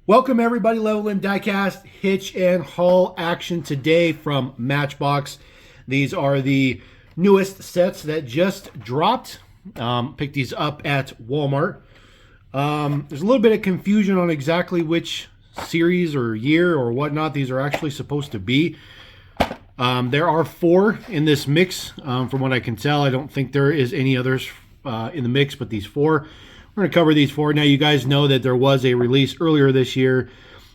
Welcome everybody, Level M Diecast, Hitch and haul action today from Matchbox. These are the newest sets that just dropped. Picked these up at Walmart. There's a little bit of confusion on exactly which series or year or whatnot these are actually supposed to be. There are 4 in this mix, from what I can tell. I don't think there is any others in the mix but these 4. We're going to cover these 4. Now, you guys know that there was a release earlier this year.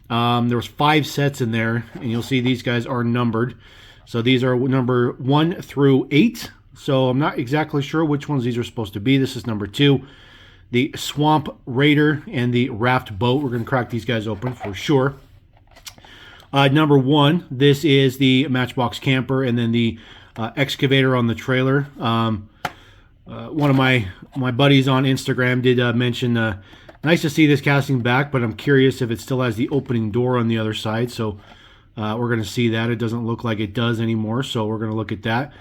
There was 5 sets in there, and you'll see these guys are numbered. So these are number 1 through 8. So I'm not exactly sure which ones these are supposed to be. This is number 2, the Swamp Raider and the Raft Boat. We're going to crack these guys open for sure. Number 1, this is the Matchbox Camper, and then the excavator on the trailer. One of my buddies on Instagram did mention, nice to see this casting back, but I'm curious if it still has the opening door on the other side. So we're going to see that. It doesn't look like it does anymore, so we're going to look at that,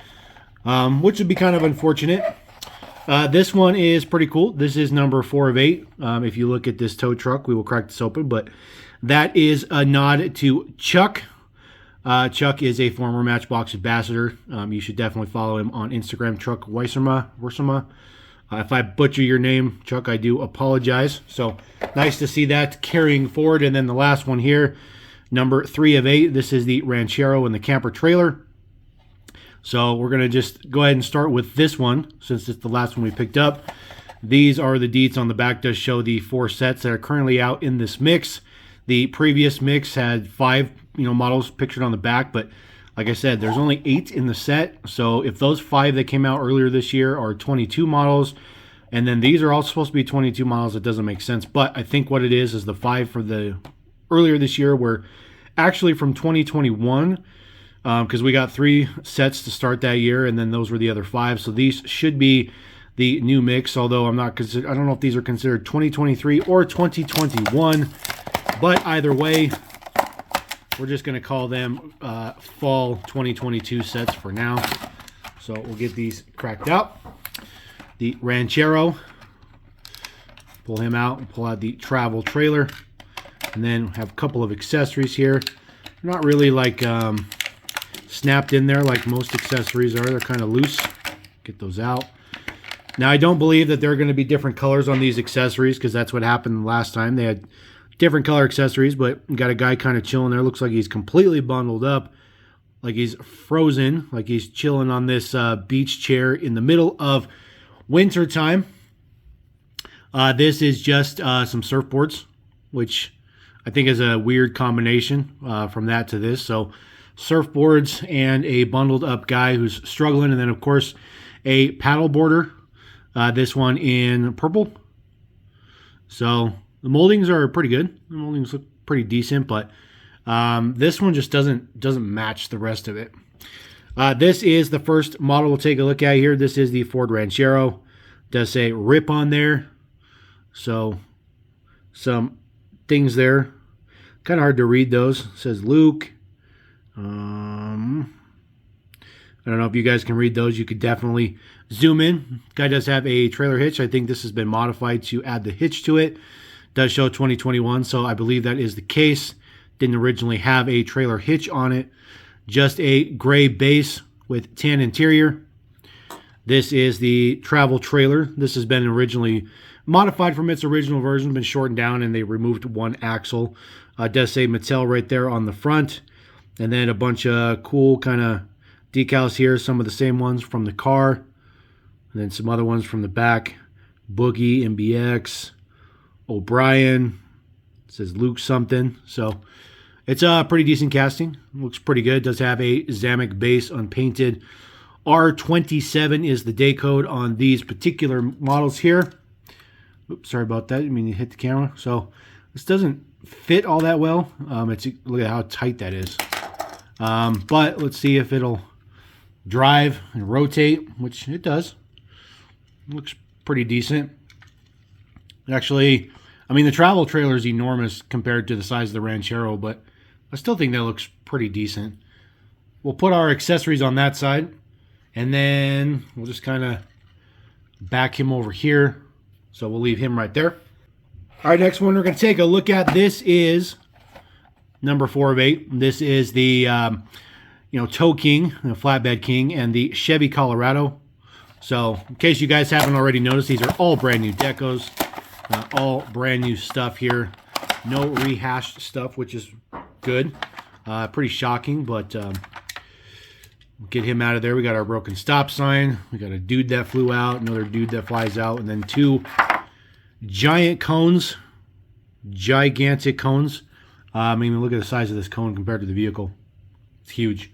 which would be kind of unfortunate. This one is pretty cool. This is number 4 of 8. If you look at this tow truck, we will crack this open, but that is a nod to Chuck. Chuck is a former Matchbox ambassador. You should definitely follow him on Instagram, Chuck Weisersma. If I butcher your name, Chuck, I do apologize. So nice to see that carrying forward. And then the last one here, number 3 of 8. This is the Ranchero and the camper trailer. So we're going to just go ahead and start with this one since it's the last one we picked up. These are the deets on the back. Does show the 4 sets that are currently out in this mix. The previous mix had 5 models pictured on the back, but like I said, there's only 8 in the set. So if those 5 that came out earlier this year are 22 models, and then these are all supposed to be 22 models, it doesn't make sense. But I think what it is the 5 for the earlier this year were actually from 2021, because we got 3 sets to start that year, and then those were the other 5. So these should be the new mix, although I don't know if these are considered 2023 or 2021. But either way, we're just going to call them fall 2022 sets for now. So we'll get these cracked out. The Ranchero, pull him out and pull out the travel trailer. And then have a couple of accessories here. Not really like snapped in there like most accessories are. They're kind of loose. Get those out. Now, I don't believe that there are going to be different colors on these accessories because that's what happened last time. They had different color accessories, but you got a guy kind of chilling there. Looks like he's completely bundled up, like he's frozen, like he's chilling on this beach chair in the middle of winter time. This is just some surfboards, which I think is a weird combination from that to this. So surfboards and a bundled up guy who's struggling, and then of course a paddle boarder. This one in purple. So the moldings are pretty good. The moldings look pretty decent, but this one just doesn't match the rest of it. This is the first model we'll take a look at here. This is the Ford Ranchero. It does say RIP on there. So some things there. Kind of hard to read those. It says Luke. I don't know if you guys can read those. You could definitely zoom in. Guy does have a trailer hitch. I think this has been modified to add the hitch to it. Does show 2021, so I believe that is the case. Didn't originally have a trailer hitch on it. Just a gray base with tan interior. This is the travel trailer. This has been originally modified from its original version, been shortened down, and they removed one axle. Does say Mattel right there on the front. And then a bunch of cool kind of decals here. Some of the same ones from the car. And then some other ones from the back. Boogie, MBX, O'Brien. It says Luke something. So it's a pretty decent casting. Looks pretty good. It does have a Zamek base unpainted. R27 is the day code on these particular models here. Oops, sorry about that. I mean, you hit the camera. So this doesn't fit all that well. Look at how tight that is. But let's see if it'll drive and rotate, which it does. Looks pretty decent. Actually, I mean, the travel trailer is enormous compared to the size of the Ranchero, but I still think that looks pretty decent. We'll put our accessories on that side, and then we'll just kind of back him over here. So we'll leave him right there. All right, next one we're going to take a look at. This is number 4 of 8. This is the Tow King, the Flatbed King, and the Chevy Colorado. So, in case you guys haven't already noticed, these are all brand new decos, all brand new stuff here. No rehashed stuff, which is good. Pretty shocking, but get him out of there. We got our broken stop sign. We got a dude that flew out, another dude that flies out, and then 2 giant cones, gigantic cones. I mean, look at the size of this cone compared to the vehicle. It's huge.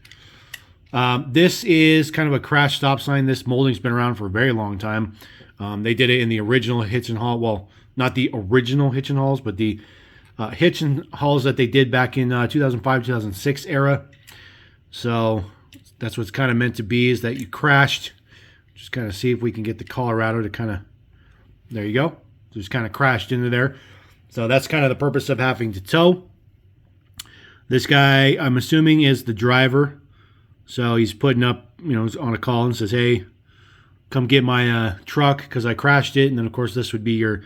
This is kind of a crash stop sign. This molding's been around for a very long time. They did it in the original Hitch and Haul. Well, not the original Hitch and Hauls, but the Hitch and Hauls that they did back in 2005, 2006 era. So that's what's kind of meant to be, is that you crashed. Just kind of see if we can get the Colorado to kind of, there you go. Just kind of crashed into there. So that's kind of the purpose of having to tow. This guy, I'm assuming, is the driver. So he's putting up, on a call and says, hey, come get my truck because I crashed it. And then, of course, this would be your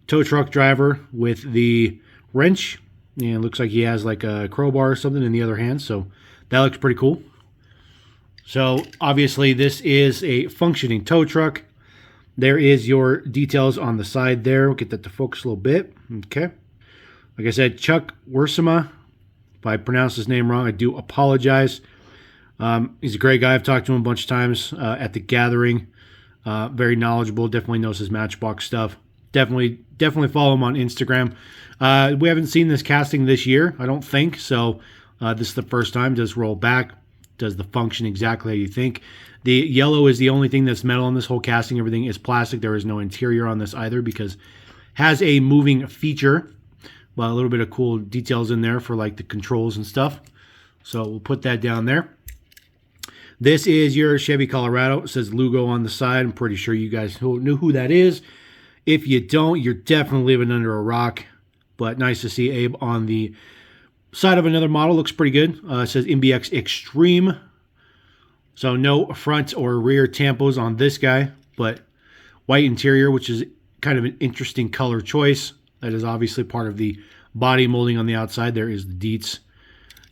tow truck driver with the wrench. And it looks like he has like a crowbar or something in the other hand. So that looks pretty cool. So obviously this is a functioning tow truck. There is your details on the side there. We'll get that to focus a little bit. Okay. Like I said, Chuck Wersema. If I pronounce his name wrong, I do apologize. He's a great guy. I've talked to him a bunch of times at the gathering. Very knowledgeable. Definitely knows his Matchbox stuff. Definitely follow him on Instagram. We haven't seen this casting this year, I don't think. So this is the first time. Does roll back. Does the function exactly how you think. The yellow is the only thing that's metal in this whole casting. Everything is plastic. There is no interior on this either because it has a moving feature. Well, a little bit of cool details in there for like the controls and stuff. So we'll put that down there. This is your Chevy Colorado. It says Lugo on the side. I'm pretty sure you guys knew who that is. If you don't, you're definitely living under a rock. But nice to see Abe on the side of another model. Looks pretty good. It says MBX Extreme. So no front or rear tampos on this guy, but white interior, which is kind of an interesting color choice. That is obviously part of the body molding on the outside. There is the deets.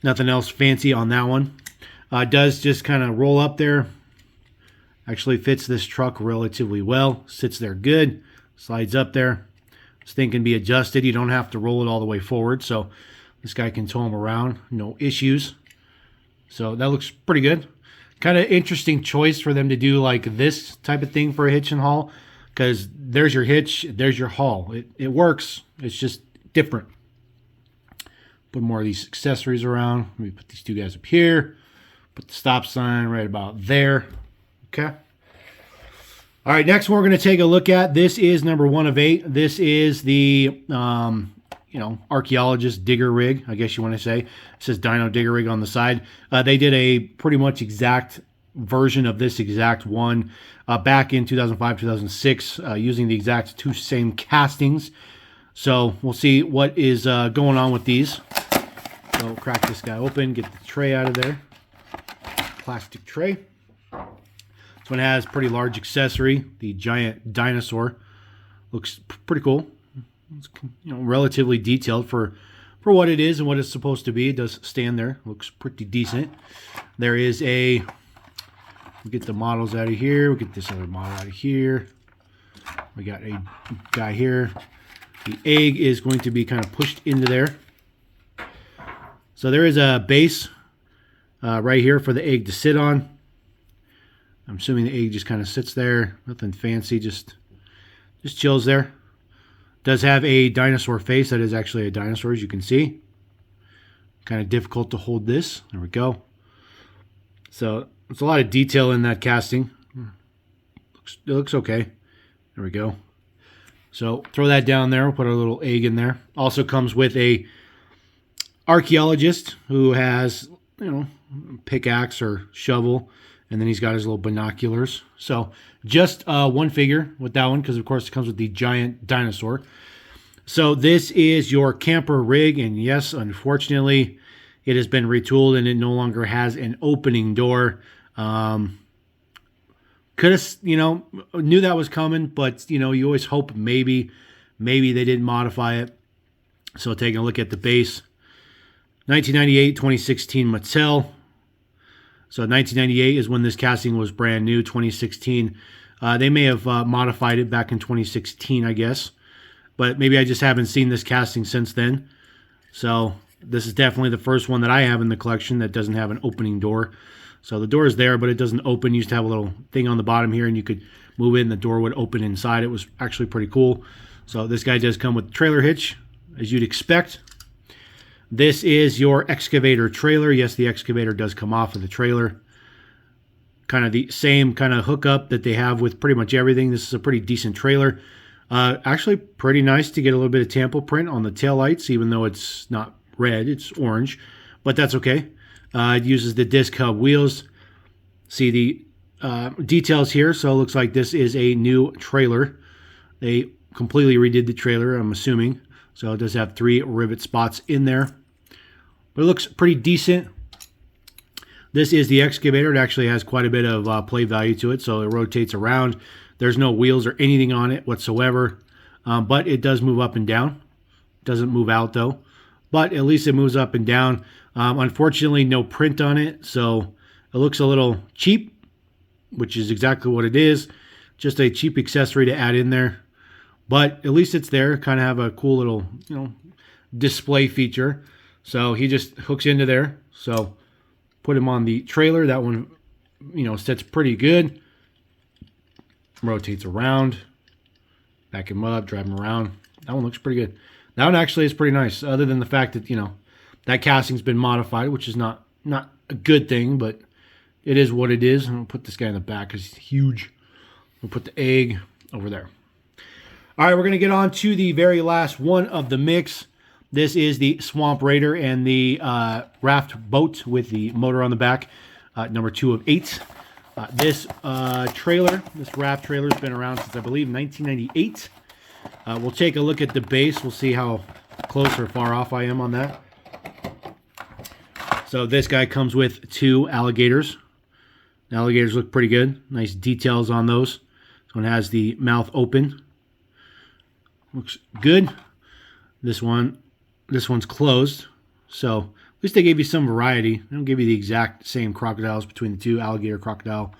Nothing else fancy on that one. Does just kind of roll up there. Actually fits this truck relatively well. Sits there good. Slides up there. This thing can be adjusted. You don't have to roll it all the way forward. So this guy can tow him around. No issues. So that looks pretty good. Kind of interesting choice for them to do like this type of thing for a hitch and haul. Because there's your hitch, there's your haul. It works. It's just different. Put more of these accessories around. Let me put these 2 guys up here. Put the stop sign right about there. Okay. All right, next one we're going to take a look at. This is number 1 of 8. This is the, Archaeologist digger rig, I guess you want to say. It says Dyno digger rig on the side. They did a pretty much exact version of this exact one back in 2005, 2006, using the exact 2 same castings. So we'll see what is going on with these. So we'll crack this guy open, get the tray out of there. Plastic tray. This one has pretty large accessory, the giant dinosaur. Looks pretty cool. It's, relatively detailed for what it is and what it's supposed to be. It does stand there. Looks pretty decent. There is a, we'll get the models out of here. We'll get this other model out of here. We got a guy here. The egg is going to be kind of pushed into there. So there is a base right here for the egg to sit on. I'm assuming the egg just kind of sits there. Nothing fancy, just chills there. Does have a dinosaur face. That is actually a dinosaur, as you can see. Kind of difficult to hold this. There we go. So it's a lot of detail in that casting. It looks okay. There we go. So throw that down there. We'll put a little egg in there. Also comes with a archaeologist who has, pickaxe or shovel. And then he's got his little binoculars. So just one figure with that one because, of course, it comes with the giant dinosaur. So this is your camper rig. And yes, unfortunately, it has been retooled and it no longer has an opening door. Could have, knew that was coming. But, you always hope maybe Maybe they didn't modify it. So taking a look at the base, 1998, 2016 Mattel. So 1998 is when this casting was brand new. 2016, they may have modified it back in 2016, I guess. But maybe I just haven't seen this casting since then. So this is definitely the first one that I have in the collection that doesn't have an opening door. So the door is there, but it doesn't open. You used to have a little thing on the bottom here, and you could move it, and the door would open inside. It was actually pretty cool. So this guy does come with trailer hitch, as you'd expect. This is your excavator trailer. Yes, the excavator does come off of the trailer. Kind of the same kind of hookup that they have with pretty much everything. This is a pretty decent trailer. Actually pretty nice to get a little bit of tampo print on the taillights, even though it's not red, it's orange, but that's okay. It uses the disc hub wheels. See the details here. So it looks like this is a new trailer. They completely redid the trailer, I'm assuming. So it does have 3 rivet spots in there. But it looks pretty decent. This is the excavator. It actually has quite a bit of play value to it. So it rotates around. There's no wheels or anything on it whatsoever. But it does move up and down. It doesn't move out though. But at least it moves up and down. Unfortunately, no print on it. So it looks a little cheap, which is exactly what it is. Just a cheap accessory to add in there. But at least it's there. Kind of have a cool little, display feature. So he just hooks into there. So put him on the trailer. That one, sets pretty good. Rotates around. Back him up, drive him around. That one looks pretty good. That one actually is pretty nice. Other than the fact that, that casting's been modified, which is not a good thing, but it is what it is. I'm going to put this guy in the back because he's huge. We'll put the egg over there. All right, we're going to get on to the very last one of the mix. This is the Swamp Raider and the raft boat with the motor on the back, number 2 of 8. This trailer, this raft trailer, has been around since, I believe, 1998. We'll take a look at the base. We'll see how close or far off I am on that. So this guy comes with 2 alligators. The alligators look pretty good. Nice details on those. This one has the mouth open. Looks good. This one's closed. So at least they gave you some variety. They don't give you the exact same crocodiles between the 2, alligator, crocodile.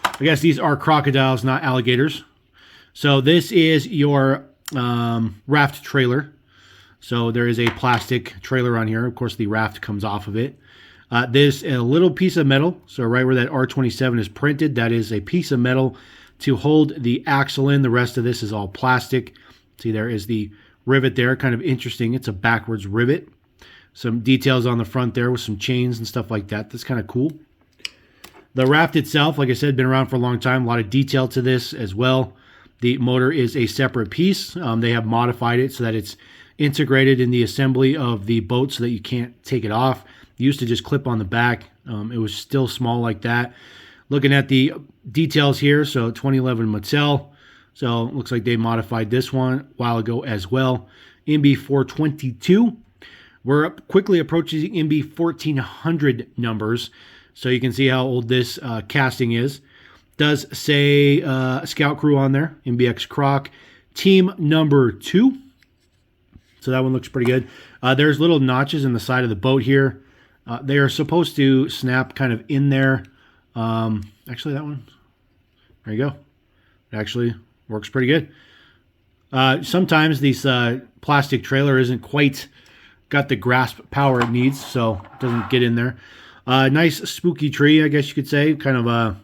I guess these are crocodiles, not alligators. So this is your raft trailer. So there is a plastic trailer on here. Of course, the raft comes off of it. This a little piece of metal. So right where that R27 is printed, that is a piece of metal to hold the axle in. The rest of this is all plastic. See, there is the rivet there. Kind of interesting. It's a backwards rivet. Some details on the front there with some chains and stuff like that. That's kind of cool. The raft itself, like I said, been around for a long time. A lot of detail to this as well. The motor is a separate piece. They have modified it so that it's integrated in the assembly of the boat so that you can't take it off. It used to just clip on the back. It was still small like that. Looking at the details here, so 2011 Mattel. So it looks like they modified this one a while ago as well. MB 422. We're quickly approaching MB 1400 numbers. So you can see how old this casting is. Does say Scout Crew on there. MBX Croc. Team number 2. So that one looks pretty good. There's little notches in the side of the boat here. They are supposed to snap kind of in there. Actually, that one. There you go. It actually works pretty good. Sometimes these plastic trailer isn't quite got the grasp power it needs, so it doesn't get in there. Nice spooky tree, I guess you could say. Kind of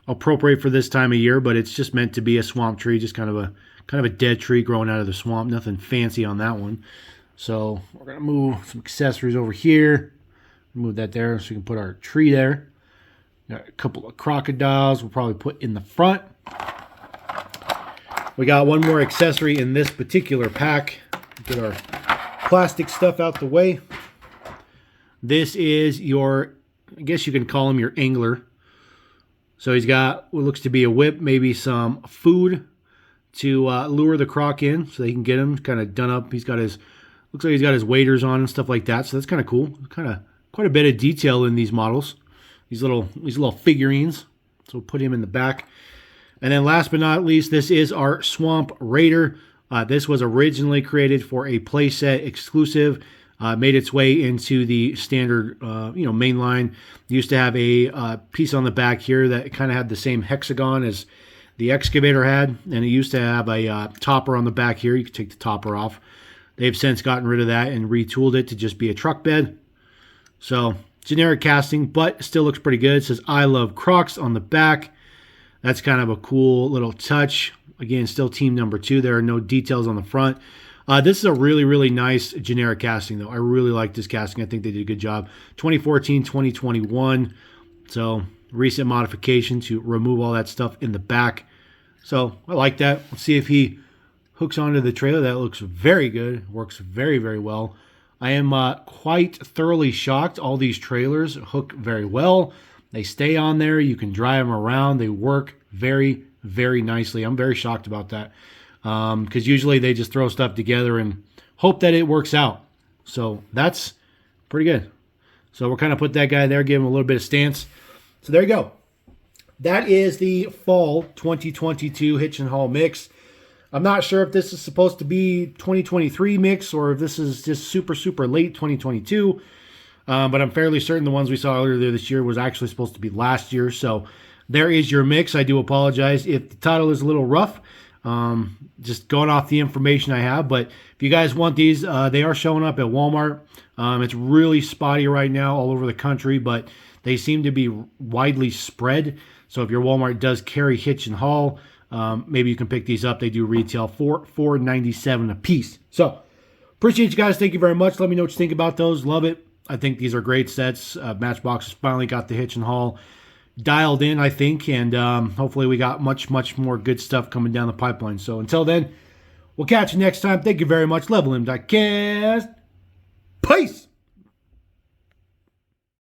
appropriate for this time of year, but it's just meant to be a swamp tree, just kind of a dead tree growing out of the swamp. Nothing fancy on that one. So we're gonna move some accessories over here. Move that there so we can put our tree there. Got a couple of crocodiles we'll probably put in the front. We got one more accessory in this particular pack. Get our plastic stuff out the way. This is your, I guess you can call him your angler. So he's got what looks to be a whip, maybe some food to lure the croc in so they can get him kind of done up. He's got his, looks like he's got his waders on and stuff like that. So that's kind of cool. Kind of quite a bit of detail in these models. These little figurines. So we'll put him in the back. And then last but not least, this is our Swamp Raider. This was originally created for a playset exclusive. Made its way into the standard, main line. Used to have a piece on the back here that kind of had the same hexagon as the excavator had, and it used to have a topper on the back here. You could take the topper off. They've since gotten rid of that and retooled it to just be a truck bed. So generic casting, but still looks pretty good. It says "I love Crocs" on the back. That's kind of a cool little touch. Again, still team number 2. There are no details on the front. This is a really, really nice generic casting, though. I really like this casting. I think they did a good job. 2014, 2021. So recent modification to remove all that stuff in the back. So I like that. Let's see if he hooks onto the trailer. That looks very good. Works very, very well. I am quite thoroughly shocked. All these trailers hook very well. They stay on there. You can drive them around. They work very, very nicely. I'm very shocked about that. Because usually they just throw stuff together and hope that it works out. So that's pretty good. So we'll kind of put that guy there, give him a little bit of stance. So there you go. That is the fall 2022 Hitch and Haul mix. I'm not sure if this is supposed to be 2023 mix or if this is just super, super late 2022. But I'm fairly certain the ones we saw earlier this year was actually supposed to be last year. So there is your mix. I do apologize if the title is a little rough. Just going off the information I have, but if you guys want these, they are showing up at Walmart. It's really spotty right now all over the country, but they seem to be widely spread. So if your Walmart does carry Hitch and Haul, maybe you can pick these up. They do retail for $4.97 a piece. So appreciate you guys. Thank you very much. Let me know what you think about those. Love it. I think these are great sets. Matchbox has finally got the Hitch and Haul dialed in, I think, and hopefully we got much, much more good stuff coming down the pipeline. So until then, we'll catch you next time. Thank you very much. Level M Diecast. Peace.